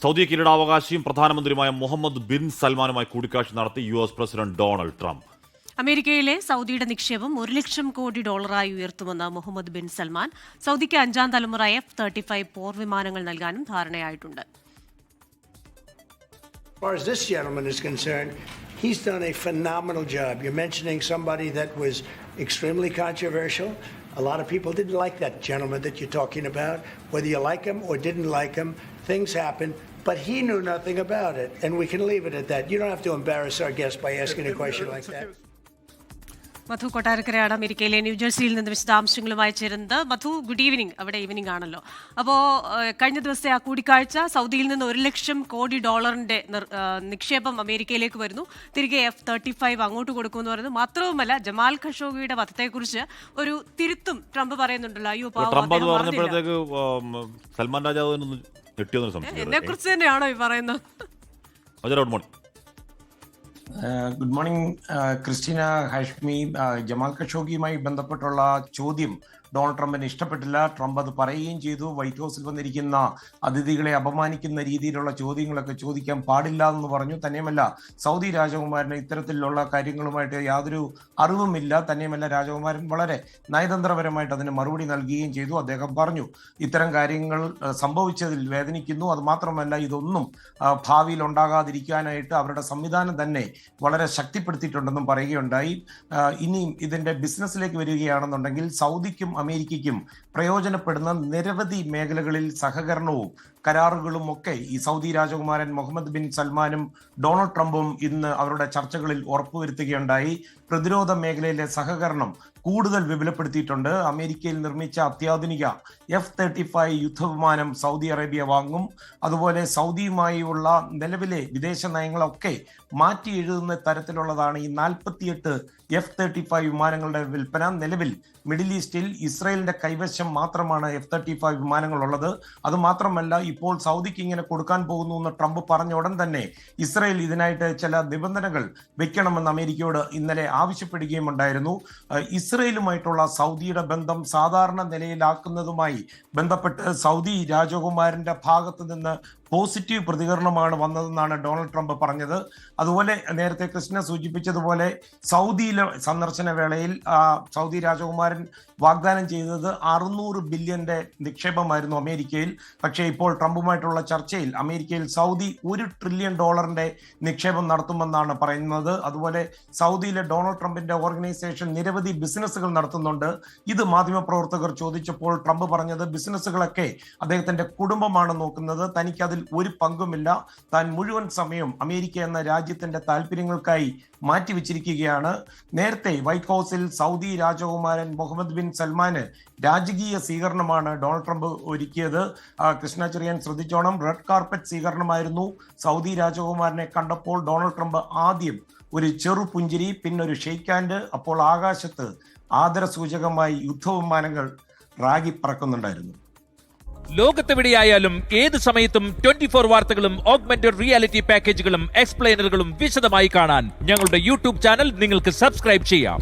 Saudi കിരീടാവകാശിയും പ്രധാനമന്ത്രിയുമായ Muhammad bin സൽമാനുമായി കൂടിക്കാഴ്ച നടത്തി US president Donald Trump. അമേരിക്കയിലെ സൗദിയുടെ നിക്ഷേപം $1 ലക്ഷം കോടി ഉയർത്തുമെന്ന് മുഹമ്മദ് ബിൻ സൽമാൻ. സൗദിക്ക് 5ാം തലമുറ F-35 പോർ വിമാനങ്ങൾ നൽകാനും ധാരണയായിട്ടുണ്ട്. As far as this gentleman is concerned, he's done a phenomenal job. You're mentioning somebody that was extremely controversial. A lot of people didn't like that gentleman that you're talking about. Whether you like him or didn't like him, things happen. But he knew nothing about it, and we can leave it at that. You don't have to embarrass our guest by asking a question like that. മധു കൊട്ടാരക്കരയാണ് അമേരിക്കയിലെ ന്യൂജേഴ്സിയിൽ നിന്ന് വിശദാംശങ്ങളുമായി ചേരുന്നത്. മധു, good evening. അവിടെ evening ആണല്ലോ. അപ്പോൾ കഴിഞ്ഞ ദിവസത്തെ ആ കൂടിക്കാഴ്ച, സൗദിയിൽ നിന്ന് $1 ലക്ഷം കോടി നിക്ഷേപം അമേരിക്കയിലേക്ക് വരുന്നു. തിരികെ F-35 അങ്ങോട്ട് കൊടുക്കുമെന്ന് പറയുന്നു. മാത്രവുമല്ല, ജമാൽ ഖഷോഗിയുടെ വധത്തെക്കുറിച്ച് ഒരു തിരുത്തും ട്രംപ് പറയുന്നുണ്ടല്ലോ. അയ്യോ, പറഞ്ഞപ്പോഴത്തേക്ക് സൽമാൻ രാജാവ് എന്നെ കുറിച്ച് തന്നെയാണോ ഈ പറയുന്നത്? Good morning Christina, Hashmi. Jamal ഖഷോഗിയുമായി ബന്ധപ്പെട്ടുള്ള ചോദ്യം ഡൊണാൾഡ് ട്രംപിന് ഇഷ്ടപ്പെട്ടില്ല. ട്രംപ് അത് പറയുകയും ചെയ്തു. വൈറ്റ് ഹൗസിൽ വന്നിരിക്കുന്ന അതിഥികളെ അപമാനിക്കുന്ന രീതിയിലുള്ള ചോദ്യങ്ങളൊക്കെ ചോദിക്കാൻ പാടില്ല എന്ന് പറഞ്ഞു. തന്നെയുമല്ല, സൗദി രാജകുമാരന് ഇത്തരത്തിലുള്ള കാര്യങ്ങളുമായിട്ട് യാതൊരു അറിവുമില്ല. തന്നെയുമല്ല, രാജകുമാരൻ വളരെ നയതന്ത്രപരമായിട്ട് അതിന് മറുപടി നൽകുകയും ചെയ്തു. അദ്ദേഹം പറഞ്ഞു, ഇത്തരം കാര്യങ്ങൾ സംഭവിച്ചതിൽ വേദനിക്കുന്നു. അതുമാത്രമല്ല, ഇതൊന്നും ഭാവിയിൽ ഉണ്ടാകാതിരിക്കാനായിട്ട് അവരുടെ സംവിധാനം തന്നെ വളരെ ശക്തിപ്പെടുത്തിയിട്ടുണ്ടെന്നും പറയുകയുണ്ടായി. ഇനിയും ഇതിന്റെ ബിസിനസ്സിലേക്ക് വരികയാണെന്നുണ്ടെങ്കിൽ സൗദിക്കും അമേരിക്കയ്ക്കും പ്രയോജനപ്പെടുന്ന നിരവധി മേഖലകളിൽ സഹകരണവും കരാറുകളും ഒക്കെ ഈ സൗദി രാജകുമാരൻ മുഹമ്മദ് ബിൻ സൽമാനും ഡൊണാൾഡ് ട്രംപും ഇന്ന് അവരുടെ ചർച്ചകളിൽ ഉറപ്പുവരുത്തുകയുണ്ടായി. പ്രതിരോധ മേഖലയിലെ സഹകരണം കൂടുതൽ വിപുലപ്പെടുത്തിയിട്ടുണ്ട്. അമേരിക്കയിൽ നിർമ്മിച്ച അത്യാധുനിക F-35 യുദ്ധവിമാനം സൗദി അറേബ്യ വാങ്ങും. അതുപോലെ സൗദിയുമായുള്ള നിലവിലെ വിദേശ നയങ്ങളൊക്കെ മാറ്റി എഴുതുന്ന തരത്തിലുള്ളതാണ് ഈ 48 F-35 വിമാനങ്ങളുടെ വിൽപ്പന. നിലവിൽ മിഡിൽ ഈസ്റ്റിൽ ഇസ്രയേലിന്റെ കൈവശം മാത്രമാണ് F-35 വിമാനങ്ങൾ ഉള്ളത്. അത് മാത്രമല്ല, ഇപ്പോൾ സൗദിക്ക് ഇങ്ങനെ കൊടുക്കാൻ പോകുന്നു എന്ന് ട്രംപ് പറഞ്ഞ ഉടൻ തന്നെ ഇസ്രയേൽ ഇതിനായിട്ട് ചില നിബന്ധനകൾ വെക്കണമെന്ന് അമേരിക്കയോട് ഇന്നലെ ആവശ്യപ്പെടുകയും ഉണ്ടായിരുന്നു. ഇസ്രയേലുമായിട്ടുള്ള സൗദിയുടെ ബന്ധം സാധാരണ നിലയിലാക്കുന്നതുമായി ബന്ധപ്പെട്ട് സൗദി രാജകുമാരന്റെ ഭാഗത്ത് നിന്ന് പോസിറ്റീവ് പ്രതികരണമാണ് വന്നതെന്നാണ് ഡൊണാൾഡ് ട്രംപ് പറഞ്ഞത്. അതുപോലെ നേരത്തെ കൃഷ്ണ സൂചിപ്പിച്ചതുപോലെ സൗദിയിലെ സന്ദർശന വേളയിൽ സൗദി രാജകുമാരൻ വാഗ്ദാനം ചെയ്തത് 600 ബില്യന്റെ നിക്ഷേപമായിരുന്നു അമേരിക്കയിൽ. പക്ഷേ ഇപ്പോൾ ട്രംപുമായിട്ടുള്ള ചർച്ചയിൽ അമേരിക്കയിൽ സൗദി $1 ട്രില്യൺ നിക്ഷേപം നടത്തുമെന്നാണ് പറയുന്നത്. അതുപോലെ സൗദിയിലെ ഡൊണാൾഡ് ട്രംപിന്റെ ഓർഗനൈസേഷൻ നിരവധി ബിസിനസ്സുകൾ നടത്തുന്നുണ്ട്. ഇത് മാധ്യമപ്രവർത്തകർ ചോദിച്ചപ്പോൾ ട്രംപ് പറഞ്ഞത് ബിസിനസ്സുകളൊക്കെ അദ്ദേഹത്തിന്റെ കുടുംബമാണ് നോക്കുന്നത്, തനിക്കതിൽ ഒരു പങ്കുമില്ല, താൻ മുഴുവൻ സമയം അമേരിക്ക എന്ന രാജ്യത്തിന്റെ താല്പര്യങ്ങൾക്കായി മാറ്റിവെച്ചിരിക്കുകയാണ്. നേരത്തെ വൈറ്റ് ഹൗസിൽ സൗദി രാജകുമാരൻ മുഹമ്മദ് ബിൻ സൽമാന് രാജകീയ സ്വീകരണമാണ് ഡൊണാൾഡ് ട്രംപ് ഒരുക്കിയത്. കൃഷ്ണ ചെറിയാൻ ശ്രദ്ധിച്ചോണം, റെഡ് കാർപ്പറ്റ് സ്വീകരണമായിരുന്നു. സൗദി രാജകുമാരനെ കണ്ടപ്പോൾ ഡൊണാൾഡ് ട്രംപ് ആദ്യം ഒരു ചെറു പുഞ്ചിരി, പിന്നൊരു ഷെയ്ക്ക് ഹാൻഡ്. അപ്പോൾ ആകാശത്ത് ആദരസൂചകമായി യുദ്ധവിമാനങ്ങൾ റാഗി പറക്കുന്നുണ്ടായിരുന്നു. ലോകത്തെവിടെയായാലും ഏത് സമയത്തും 24 വാർത്തകളും ഓഗ്മെന്റഡ് റിയാലിറ്റി പാക്കേജുകളും എക്സ്പ്ലെയിനറുകളും വിശദമായി കാണാൻ ഞങ്ങളുടെ യൂട്യൂബ് ചാനൽ നിങ്ങൾക്ക് സബ്സ്ക്രൈബ് ചെയ്യാം.